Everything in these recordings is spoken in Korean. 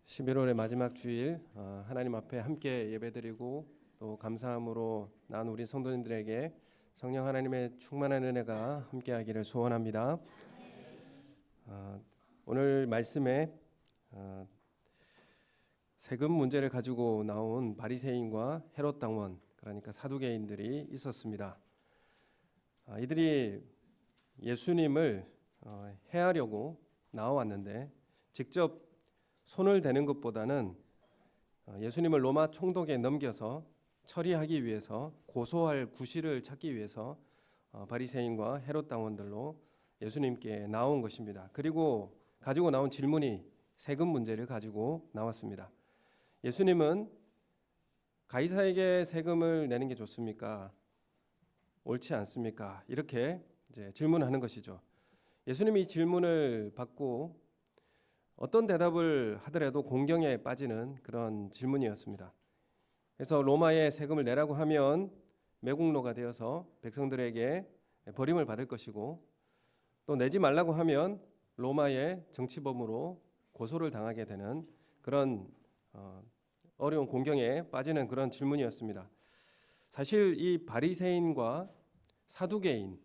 11월의 마지막 주일 하나님 앞에 함께 예배드리고 또 감사함으로 나온 우리 성도님들에게 성령 하나님의 충만한 은혜가 함께하기를 소원합니다. 오늘 말씀에 세금 문제를 가지고 나온 바리새인과 헤롯 당원, 그러니까 사두개인들이 있었습니다. 이들이 예수님을 해하려고 나와왔는데 직접 손을 대는 것보다는 예수님을 로마 총독에 넘겨서 처리하기 위해서 고소할 구실을 찾기 위해서 바리새인과 헤롯 당원들로 예수님께 나온 것입니다. 그리고 가지고 나온 질문이 세금 문제를 가지고 나왔습니다. 예수님은 가이사에게 세금을 내는 게 좋습니까? 옳지 않습니까? 이렇게 이제 질문하는 것이죠. 예수님이 이 질문을 받고 어떤 대답을 하더라도 공경에 빠지는 그런 질문이었습니다. 그래서 로마에 세금을 내라고 하면 매국노가 되어서 백성들에게 버림을 받을 것이고 또 내지 말라고 하면 로마의 정치범으로 고소를 당하게 되는 그런 어려운 공경에 빠지는 그런 질문이었습니다. 사실 이 바리새인과 사두개인,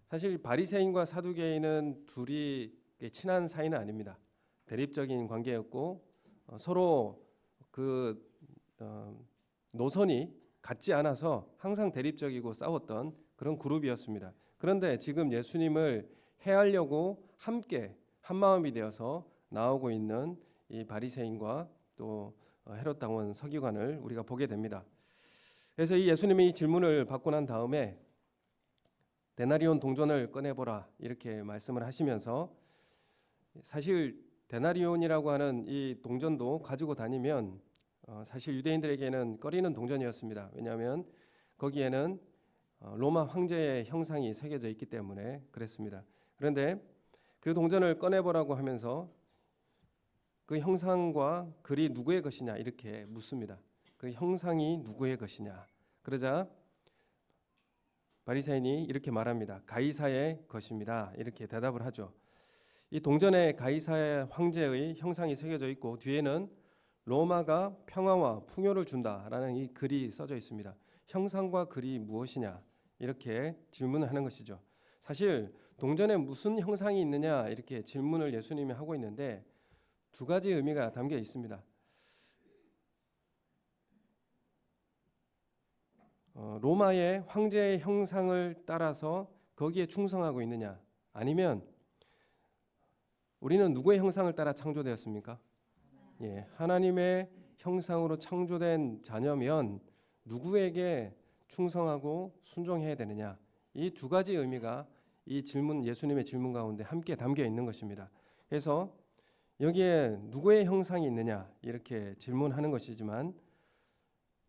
사실 바리새인과 사두개인은 둘이 친한 사이는 아닙니다. 대립적인 관계였고 서로 그 노선이 같지 않아서 항상 대립적이고 싸웠던 그런 그룹이었습니다. 그런데 지금 예수님을 해하려고 함께 한마음이 되어서 나오고 있는 이 바리새인과 또 헤롯 당원 서기관을 우리가 보게 됩니다. 그래서 이 예수님이 이 질문을 받고 난 다음에 데나리온 동전을 꺼내보라 이렇게 말씀을 하시면서 사실 데나리온이라고 하는 이 동전도 가지고 다니면 사실 유대인들에게는 꺼리는 동전이었습니다. 왜냐하면 거기에는 로마 황제의 형상이 새겨져 있기 때문에 그랬습니다. 그런데 그 동전을 꺼내보라고 하면서 그 형상과 글이 누구의 것이냐 이렇게 묻습니다. 그 형상이 누구의 것이냐. 그러자 바리새인이 이렇게 말합니다. 가이사의 것입니다. 이렇게 대답을 하죠. 이 동전에 가이사의 황제의 형상이 새겨져 있고 뒤에는 로마가 평화와 풍요를 준다라는 이 글이 써져 있습니다. 형상과 글이 무엇이냐 이렇게 질문하는 것이죠. 사실 동전에 무슨 형상이 있느냐 이렇게 질문을 예수님이 하고 있는데 두 가지 의미가 담겨 있습니다. 로마의 황제의 형상을 따라서 거기에 충성하고 있느냐 아니면 우리는 누구의 형상을 따라 창조되었습니까? 하나님의 형상으로 창조된 자녀면 누구에게 충성하고 순종해야 되느냐 이 두 가지 의미가 이 질문 예수님의 질문 가운데 함께 담겨 있는 것입니다. 그래서 여기에 누구의 형상이 있느냐 이렇게 질문하는 것이지만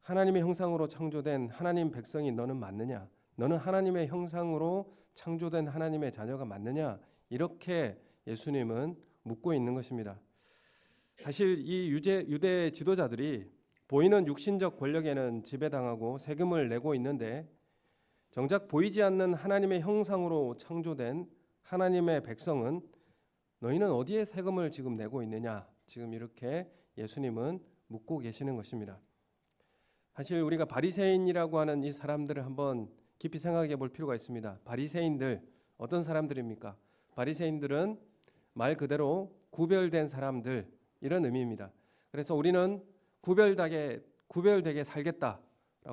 하나님의 형상으로 창조된 하나님 백성이 너는 맞느냐? 너는 하나님의 형상으로 창조된 하나님의 자녀가 맞느냐? 이렇게 예수님은 묻고 있는 것입니다. 사실 이 유대 지도자들이 보이는 육신적 권력에는 지배당하고 세금을 내고 있는데 정작 보이지 않는 하나님의 형상으로 창조된 하나님의 백성은 너희는 어디에 세금을 지금 내고 있느냐? 지금 이렇게 예수님은 묻고 계시는 것입니다. 사실 우리가 바리새인이라고 하는 이 사람들을 한번 깊이 생각해 볼 필요가 있습니다. 바리새인들 어떤 사람들입니까? 바리새인들은 말 그대로 구별된 사람들 이런 의미입니다. 그래서 우리는 구별되게 살겠다,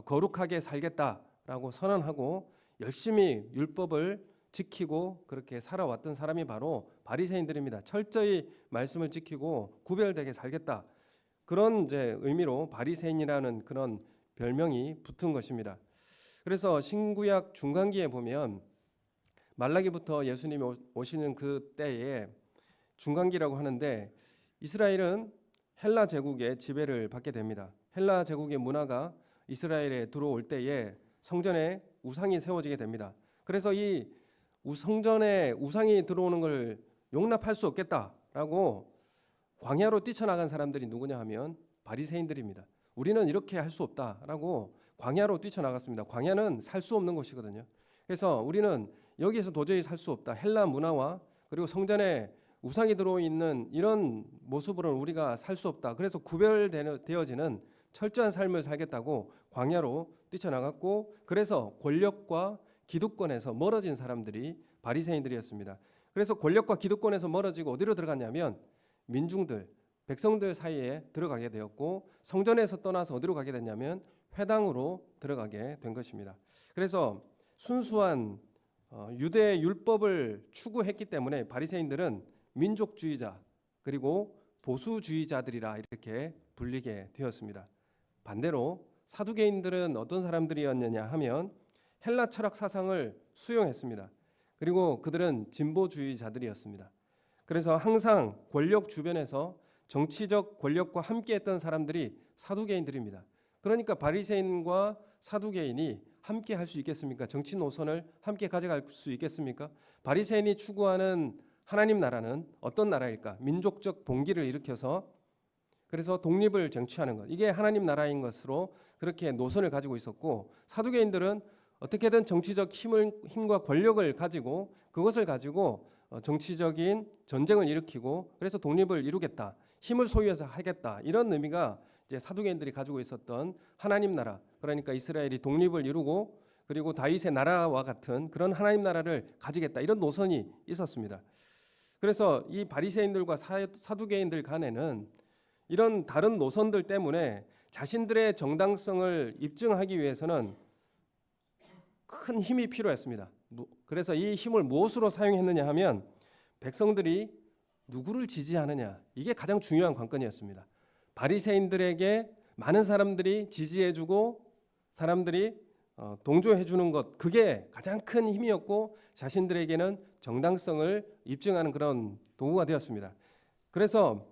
거룩하게 살겠다라고 선언하고 열심히 율법을 지키고 그렇게 살아왔던 사람이 바로 바리새인들입니다. 철저히 말씀을 지키고 구별되게 살겠다. 그런 이제 의미로 바리새인이라는 그런 별명이 붙은 것입니다. 그래서 신구약 중간기에 보면 말라기부터 예수님이 오시는 그 때에 중간기라고 하는데 이스라엘은 헬라 제국의 지배를 받게 됩니다. 헬라 제국의 문화가 이스라엘에 들어올 때에 성전에 우상이 세워지게 됩니다. 그래서 이 성전에 우상이 들어오는 걸 용납할 수 없겠다라고 광야로 뛰쳐나간 사람들이 누구냐 하면 바리새인들입니다. 우리는 이렇게 할 수 없다라고 광야로 뛰쳐나갔습니다. 광야는 살 수 없는 곳이거든요. 그래서 우리는 여기에서 도저히 살 수 없다. 헬라 문화와 그리고 성전에 우상이 들어있는 이런 모습으로는 우리가 살 수 없다. 그래서 구별되어지는 철저한 삶을 살겠다고 광야로 뛰쳐나갔고, 그래서 권력과 기득권에서 멀어진 사람들이 바리새인들이었습니다. 그래서 권력과 기득권에서 멀어지고 어디로 들어갔냐면 민중들, 백성들 사이에 들어가게 되었고, 성전에서 떠나서 어디로 가게 됐냐면 회당으로 들어가게 된 것입니다. 그래서 순수한 유대 율법을 추구했기 때문에 바리새인들은 민족주의자 그리고 보수주의자들이라 이렇게 불리게 되었습니다. 반대로 사두개인들은 어떤 사람들이었느냐 하면 헬라 철학 사상을 수용했습니다. 그리고 그들은 진보주의자들이었습니다. 그래서 항상 권력 주변에서 정치적 권력과 함께했던 사람들이 사두개인들입니다. 그러니까 바리새인과 사두개인이 함께 할 수 있겠습니까? 정치 노선을 함께 가져갈 수 있겠습니까? 바리새인이 추구하는 하나님 나라는 어떤 나라일까? 민족적 봉기를 일으켜서 그래서 독립을 쟁취하는 것, 이게 하나님 나라인 것으로 그렇게 노선을 가지고 있었고, 사두개인들은 어떻게든 정치적 힘과 권력을 가지고 그것을 가지고 정치적인 전쟁을 일으키고 그래서 독립을 이루겠다, 힘을 소유해서 하겠다, 이런 의미가 이제 사두개인들이 가지고 있었던 하나님 나라, 그러니까 이스라엘이 독립을 이루고 그리고 다윗의 나라와 같은 그런 하나님 나라를 가지겠다, 이런 노선이 있었습니다. 그래서 이 바리새인들과 사두개인들 간에는 이런 다른 노선들 때문에 자신들의 정당성을 입증하기 위해서는 큰 힘이 필요했습니다. 그래서 이 힘을 무엇으로 사용했느냐 하면 백성들이 누구를 지지하느냐, 이게 가장 중요한 관건이었습니다. 바리새인들에게 많은 사람들이 지지해주고 사람들이 동조해주는 것, 그게 가장 큰 힘이었고 자신들에게는 정당성을 입증하는 그런 도구가 되었습니다. 그래서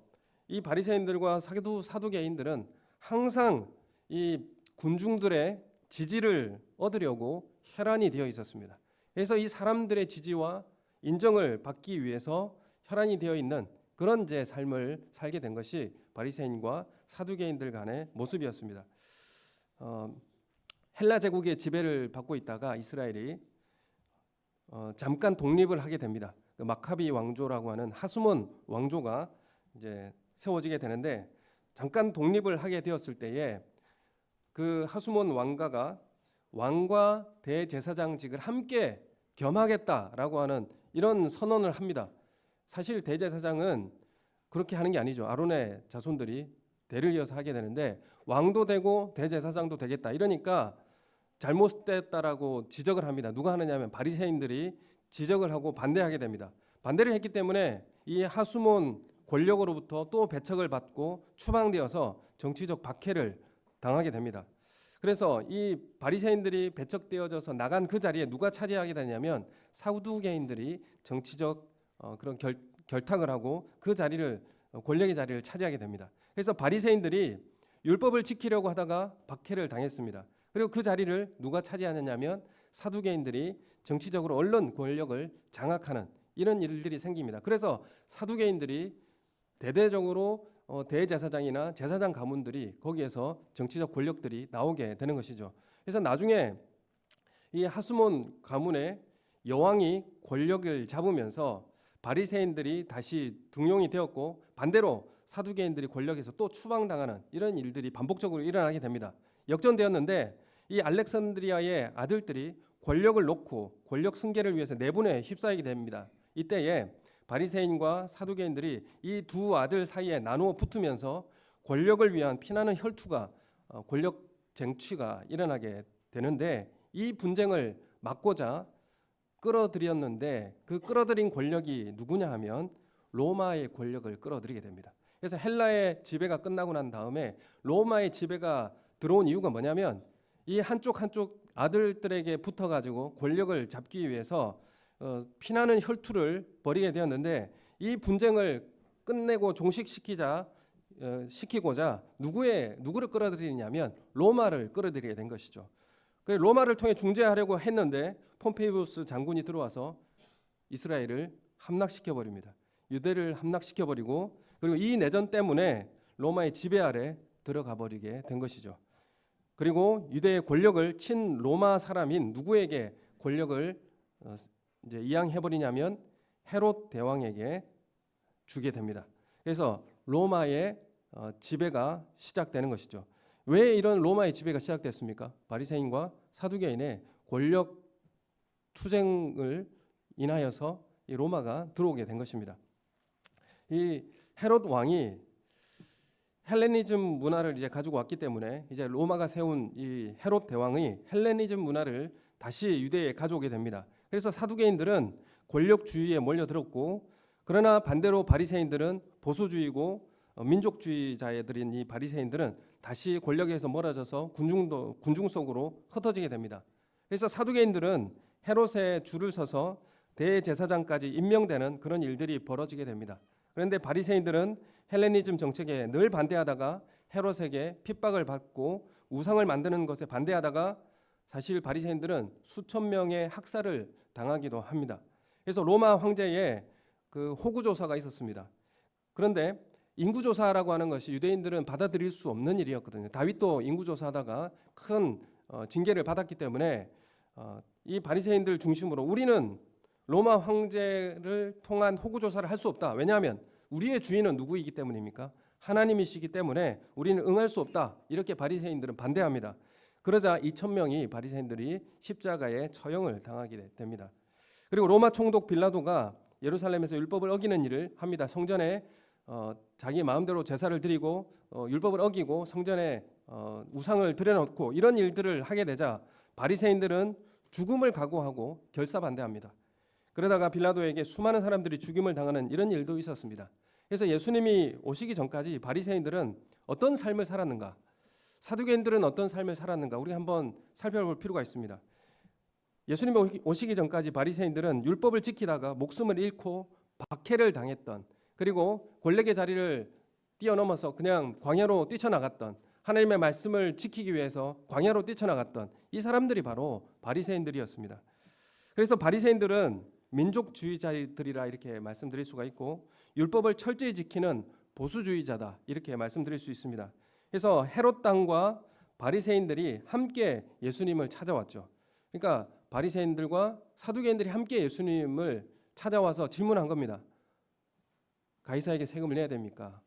이 바리새인들과 사두개인들은 항상 이 군중들의 지지를 얻으려고 혈안이 되어 있었습니다. 그래서 이 사람들의 지지와 인정을 받기 위해서 혈안이 되어 있는 그런 제 삶을 살게 된 것이 바리새인과 사두개인들 간의 모습이었습니다. 헬라 제국의 지배를 받고 있다가 이스라엘이 잠깐 독립을 하게 됩니다. 그 마카비 왕조라고 하는 하수몬 왕조가 이제 세워지게 되는데, 잠깐 독립을 하게 되었을 때에 그 하수몬 왕가가 왕과 대제사장직을 함께 겸하겠다라고 하는 이런 선언을 합니다. 사실 대제사장은 그렇게 하는 게 아니죠. 아론의 자손들이 대를 이어서 하게 되는데 왕도 되고 대제사장도 되겠다, 이러니까 잘못됐다라고 지적을 합니다. 누가 하느냐 하면 바리새인들이 지적을 하고 반대하게 됩니다. 반대를 했기 때문에 이 하수몬 권력으로부터 또 배척을 받고 추방되어서 정치적 박해를 당하게 됩니다. 그래서 이 바리새인들이 배척되어져서 나간 그 자리에 누가 차지하게 되냐면 사두개인들이 정치적 그런 결탁을 하고 그 자리를, 권력의 자리를 차지하게 됩니다. 그래서 바리새인들이 율법을 지키려고 하다가 박해를 당했습니다. 그리고 그 자리를 누가 차지하느냐면 사두개인들이 정치적으로 언론 권력을 장악하는 이런 일들이 생깁니다. 그래서 사두개인들이 대대적으로 대제사장이나 제사장 가문들이 거기에서 정치적 권력들이 나오게 되는 것이죠. 그래서 나중에 이 하수몬 가문의 여왕이 권력을 잡으면서 바리새인들이 다시 등용이 되었고, 반대로 사두개인들이 권력에서 또 추방당하는 이런 일들이 반복적으로 일어나게 됩니다. 역전되었는데 이 알렉산드리아의 아들들이 권력을 놓고 권력 승계를 위해서 내분에 휩싸이게 됩니다. 이때에 바리새인과 사두개인들이 이 두 아들 사이에 나누어 붙으면서 권력을 위한 피나는 혈투가, 권력 쟁취가 일어나게 되는데, 이 분쟁을 막고자 끌어들였는데 그 끌어들인 권력이 누구냐 하면 로마의 권력을 끌어들이게 됩니다. 그래서 헬라의 지배가 끝나고 난 다음에 로마의 지배가 들어온 이유가 뭐냐면 이 한쪽 아들들에게 붙어가지고 권력을 잡기 위해서 피나는 혈투를 벌이게 되었는데, 이 분쟁을 끝내고 종식시키고자 누구를 끌어들이냐면 로마를 끌어들이게 된 것이죠. 로마를 통해 중재하려고 했는데 폼페이우스 장군이 들어와서 이스라엘을 함락시켜 버립니다. 유대를 함락시켜 버리고, 그리고 이 내전 때문에 로마의 지배 아래 들어가 버리게 된 것이죠. 그리고 유대의 권력을 친 로마 사람인 누구에게 권력을 이제 이양해 버리냐면 헤롯 대왕에게 주게 됩니다. 그래서 로마의 지배가 시작되는 것이죠. 왜 이런 로마의 지배가 시작됐습니까? 바리새인과 사두개인의 권력 투쟁을 인하여서 이 로마가 들어오게 된 것입니다. 이 헤롯 왕이 헬레니즘 문화를 이제 가지고 왔기 때문에 이제 로마가 세운 이 헤롯 대왕이 헬레니즘 문화를 다시 유대에 가져오게 됩니다. 그래서 사두개인들은 권력주의에 몰려들었고, 그러나 반대로 바리새인들은 보수주의고 민족주의자들인 이 바리새인들은 다시 권력에서 멀어져서 군중 속으로 흩어지게 됩니다. 그래서 사두개인들은 헤롯의 줄을 서서 대제사장까지 임명되는 그런 일들이 벌어지게 됩니다. 그런데 바리새인들은 헬레니즘 정책에 늘 반대하다가 헤롯에게 핍박을 받고 우상을 만드는 것에 반대하다가 사실 바리새인들은 수천 명의 학살을 당하기도 합니다. 그래서 로마 황제의 그 호구조사가 있었습니다. 그런데 인구조사라고 하는 것이 유대인들은 받아들일 수 없는 일이었거든요. 다윗도 인구조사하다가 큰 징계를 받았기 때문에 이 바리새인들 중심으로 우리는 로마 황제를 통한 호구조사를 할 수 없다. 왜냐하면 우리의 주인은 누구이기 때문입니까? 하나님이시기 때문에 우리는 응할 수 없다. 이렇게 바리새인들은 반대합니다. 그러자 2,000명이 바리새인들이 십자가에 처형을 당하게 됩니다. 그리고 로마 총독 빌라도가 예루살렘에서 율법을 어기는 일을 합니다. 성전에 자기 마음대로 제사를 드리고 율법을 어기고 성전에 우상을 들여놓고 이런 일들을 하게 되자 바리새인들은 죽음을 각오하고 결사반대합니다. 그러다가 빌라도에게 수많은 사람들이 죽임을 당하는 이런 일도 있었습니다. 그래서 예수님이 오시기 전까지 바리새인들은 어떤 삶을 살았는가, 사두개인들은 어떤 삶을 살았는가, 우리 한번 살펴볼 필요가 있습니다. 예수님이 오시기 전까지 바리새인들은 율법을 지키다가 목숨을 잃고 박해를 당했던, 그리고 권력의 자리를 뛰어넘어서 그냥 광야로 뛰쳐나갔던, 하나님의 말씀을 지키기 위해서 광야로 뛰쳐나갔던 이 사람들이 바로 바리새인들이었습니다. 그래서 바리새인들은 민족주의자들이라 이렇게 말씀드릴 수가 있고, 율법을 철저히 지키는 보수주의자다 이렇게 말씀드릴 수 있습니다. 그래서 헤롯 당과 바리새인들이 함께 예수님을 찾아왔죠. 그러니까 바리새인들과 사두개인들이 함께 예수님을 찾아와서 질문한 겁니다. 가이사에게 세금을 내야 됩니까?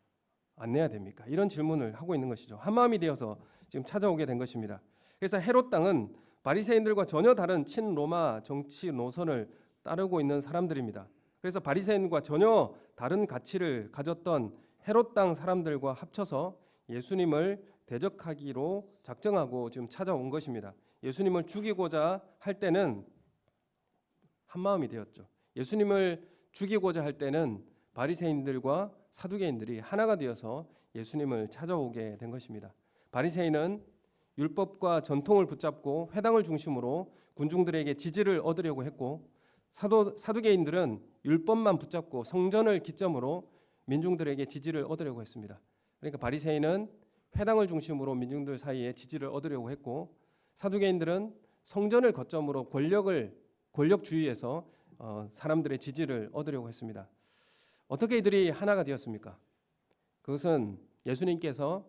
안 내야 됩니까? 이런 질문을 하고 있는 것이죠. 한마음이 되어서 지금 찾아오게 된 것입니다. 그래서 헤롯 당은 바리새인들과 전혀 다른 친로마 정치 노선을 따르고 있는 사람들입니다. 그래서 바리새인과 전혀 다른 가치를 가졌던 헤롯 당 사람들과 합쳐서 예수님을 대적하기로 작정하고 지금 찾아온 것입니다. 예수님을 죽이고자 할 때는 한마음이 되었죠. 예수님을 죽이고자 할 때는 바리새인들과 사두개인들이 하나가 되어서 예수님을 찾아오게 된 것입니다. 바리새인은 율법과 전통을 붙잡고 회당을 중심으로 군중들에게 지지를 얻으려고 했고, 사두개인들은 율법만 붙잡고 성전을 기점으로 민중들에게 지지를 얻으려고 했습니다. 그러니까 바리새인은 회당을 중심으로 민중들 사이에 지지를 얻으려고 했고, 사두개인들은 성전을 거점으로 권력주의에서 사람들의 지지를 얻으려고 했습니다. 어떻게 이들이 하나가 되었습니까? 그것은 예수님께서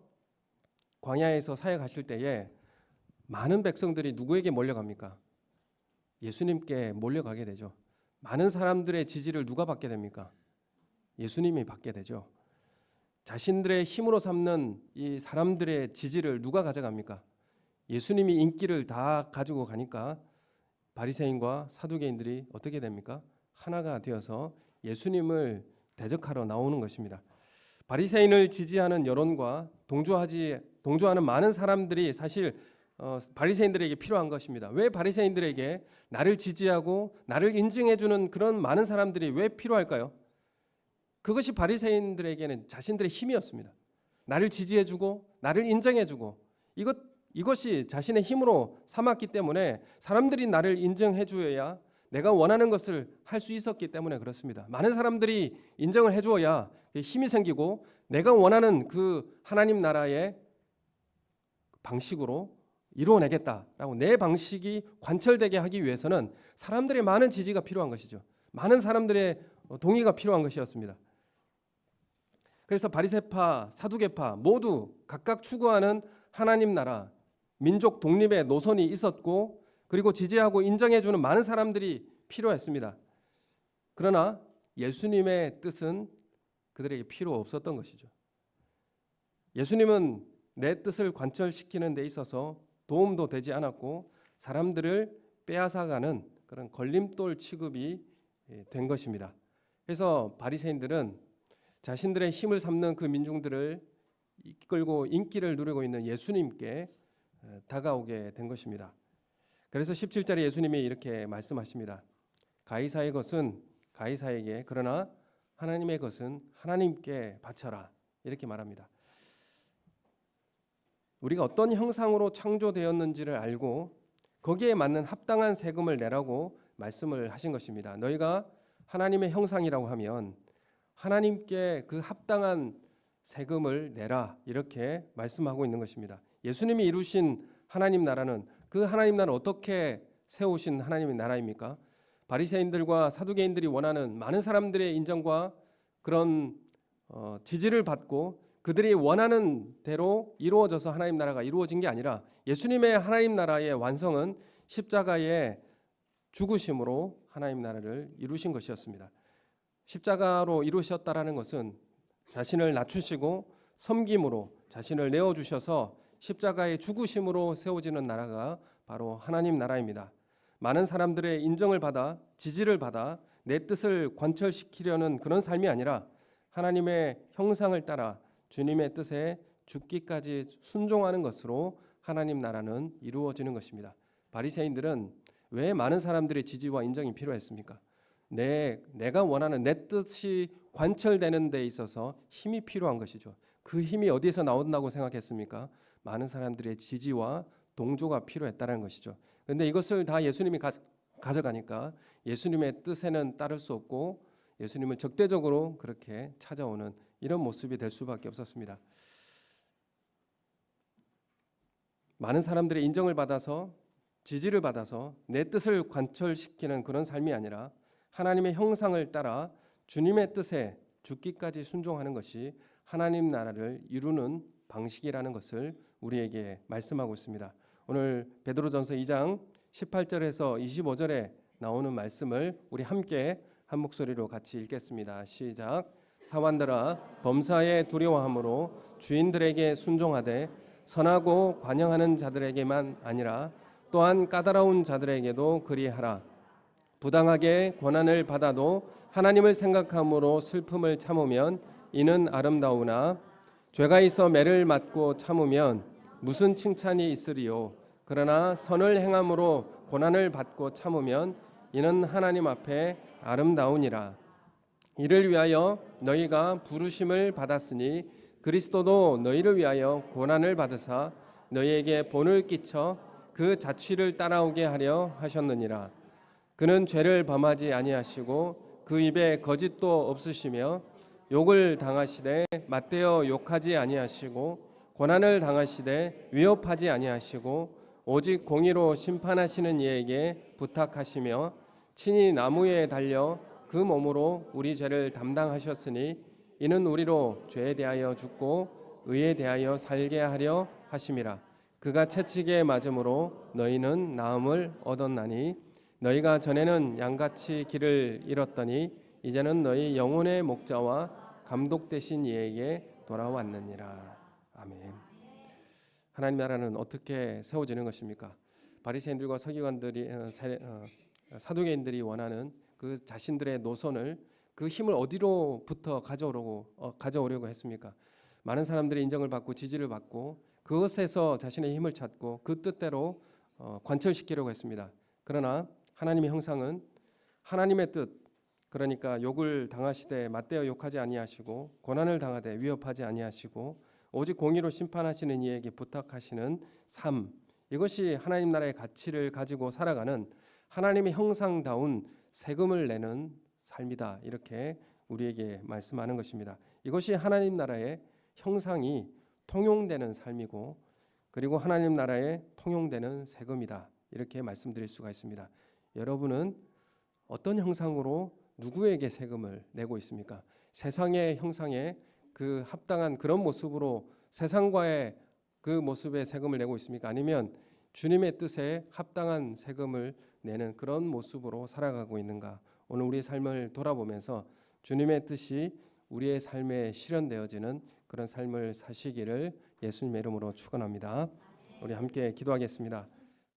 광야에서 사역하실 때에 많은 백성들이 누구에게 몰려갑니까? 예수님께 몰려가게 되죠. 많은 사람들의 지지를 누가 받게 됩니까? 예수님이 받게 되죠. 자신들의 힘으로 삼는 이 사람들의 지지를 누가 가져갑니까? 예수님이 인기를 다 가지고 가니까 바리새인과 사두개인들이 어떻게 됩니까? 하나가 되어서 예수님을 대적하러 나오는 것입니다. 바리새인을 지지하는 여론과 동조하는 많은 사람들이 사실 바리새인들에게 필요한 것입니다. 왜 바리새인들에게 나를 지지하고 나를 인정해주는 그런 많은 사람들이 왜 필요할까요? 그것이 바리새인들에게는 자신들의 힘이었습니다. 나를 지지해주고 나를 인정해주고 이것이 자신의 힘으로 삼았기 때문에 사람들이 나를 인정해주어야 내가 원하는 것을 할 수 있었기 때문에 그렇습니다. 많은 사람들이 인정을 해주어야 힘이 생기고 내가 원하는 그 하나님 나라의 방식으로 이루어내겠다라고 내 방식이 관철되게 하기 위해서는 사람들의 많은 지지가 필요한 것이죠. 많은 사람들의 동의가 필요한 것이었습니다. 그래서 바리새파, 사두개파 모두 각각 추구하는 하나님 나라, 민족 독립의 노선이 있었고, 그리고 지지하고 인정해주는 많은 사람들이 필요했습니다. 그러나 예수님의 뜻은 그들에게 필요 없었던 것이죠. 예수님은 내 뜻을 관철시키는 데 있어서 도움도 되지 않았고 사람들을 빼앗아가는 그런 걸림돌 취급이 된 것입니다. 그래서 바리새인들은 자신들의 힘을 삼는 그 민중들을 이끌고 인기를 누리고 있는 예수님께 다가오게 된 것입니다. 그래서 17절에 예수님이 이렇게 말씀하십니다. 가이사의 것은 가이사에게, 그러나 하나님의 것은 하나님께 바쳐라, 이렇게 말합니다. 우리가 어떤 형상으로 창조되었는지를 알고 거기에 맞는 합당한 세금을 내라고 말씀을 하신 것입니다. 너희가 하나님의 형상이라고 하면 하나님께 그 합당한 세금을 내라, 이렇게 말씀하고 있는 것입니다. 예수님이 이루신 하나님 나라는, 그 하나님 나라는 어떻게 세우신 하나님의 나라입니까? 바리새인들과 사두개인들이 원하는 많은 사람들의 인정과 그런 지지를 받고 그들이 원하는 대로 이루어져서 하나님 나라가 이루어진 게 아니라, 예수님의 하나님 나라의 완성은 십자가의 죽으심으로 하나님 나라를 이루신 것이었습니다. 십자가로 이루셨다라는 것은 자신을 낮추시고 섬김으로 자신을 내어주셔서 십자가의 죽으심으로 세워지는 나라가 바로 하나님 나라입니다. 많은 사람들의 인정을 받아, 지지를 받아 내 뜻을 관철시키려는 그런 삶이 아니라 하나님의 형상을 따라 주님의 뜻에 죽기까지 순종하는 것으로 하나님 나라는 이루어지는 것입니다. 바리새인들은 왜 많은 사람들의 지지와 인정이 필요했습니까? 내가 원하는 내 뜻이 관철되는 데 있어서 힘이 필요한 것이죠. 그 힘이 어디에서 나온다고 생각했습니까? 많은 사람들의 지지와 동조가 필요했다는 것이죠. 그런데 이것을 다 예수님이 가져가니까 예수님의 뜻에는 따를 수 없고 예수님을 적대적으로 그렇게 찾아오는 이런 모습이 될 수밖에 없었습니다. 많은 사람들의 인정을 받아서, 지지를 받아서 내 뜻을 관철시키는 그런 삶이 아니라 하나님의 형상을 따라 주님의 뜻에 죽기까지 순종하는 것이 하나님 나라를 이루는 방식이라는 것을 우리에게 말씀하고 있습니다. 오늘 베드로전서 2장 18절에서 25절에 나오는 말씀을 우리 함께 한 목소리로 같이 읽겠습니다. 시작. 사환들아, 범사에 두려워함으로 주인들에게 순종하되 선하고 관영하는 자들에게만 아니라 또한 까다로운 자들에게도 그리하라. 부당하게 고난을 받아도 하나님을 생각함으로 슬픔을 참으면 이는 아름다우나 죄가 있어 매를 맞고 참으면 무슨 칭찬이 있으리요. 그러나 선을 행함으로 고난을 받고 참으면 이는 하나님 앞에 아름다우니라. 이를 위하여 너희가 부르심을 받았으니 그리스도도 너희를 위하여 고난을 받으사 너희에게 본을 끼쳐 그 자취를 따라오게 하려 하셨느니라. 그는 죄를 범하지 아니하시고 그 입에 거짓도 없으시며 욕을 당하시되 맞대어 욕하지 아니하시고 고난을 당하시되 위협하지 아니하시고 오직 공의로 심판하시는 이에게 부탁하시며 친히 나무에 달려 그 몸으로 우리 죄를 담당하셨으니 이는 우리로 죄에 대하여 죽고 의에 대하여 살게 하려 하심이라. 그가 채찍에 맞음으로 너희는 나음을 얻었나니 너희가 전에는 양같이 길을 잃었더니 이제는 너희 영혼의 목자와 감독 되신 이에게 돌아왔느니라. 아멘. 하나님 나라는 어떻게 세워지는 것입니까? 바리새인들과 서기관들이 사두개인들이 원하는 그 자신들의 노선을, 그 힘을 어디로부터 가져오려고 했습니까? 많은 사람들의 인정을 받고 지지를 받고 그것에서 자신의 힘을 찾고 그 뜻대로 관철시키려고 했습니다. 그러나 하나님의 형상은 하나님의 뜻, 그러니까 욕을 당하시되 맞대어 욕하지 아니하시고 고난을 당하되 위협하지 아니하시고 오직 공의로 심판하시는 이에게 부탁하시는 삶, 이것이 하나님 나라의 가치를 가지고 살아가는 하나님의 형상다운 세금을 내는 삶이다, 이렇게 우리에게 말씀하는 것입니다. 이것이 하나님 나라의 형상이 통용되는 삶이고, 그리고 하나님 나라에 통용되는 세금이다, 이렇게 말씀드릴 수가 있습니다. 여러분은 어떤 형상으로 누구에게 세금을 내고 있습니까? 세상의 형상에 그 합당한 그런 모습으로 세상과의 그 모습의 세금을 내고 있습니까? 아니면 주님의 뜻에 합당한 세금을 내는 그런 모습으로 살아가고 있는가? 오늘 우리의 삶을 돌아보면서 주님의 뜻이 우리의 삶에 실현되어지는 그런 삶을 사시기를 예수님의 이름으로 축원합니다. 우리 함께 기도하겠습니다.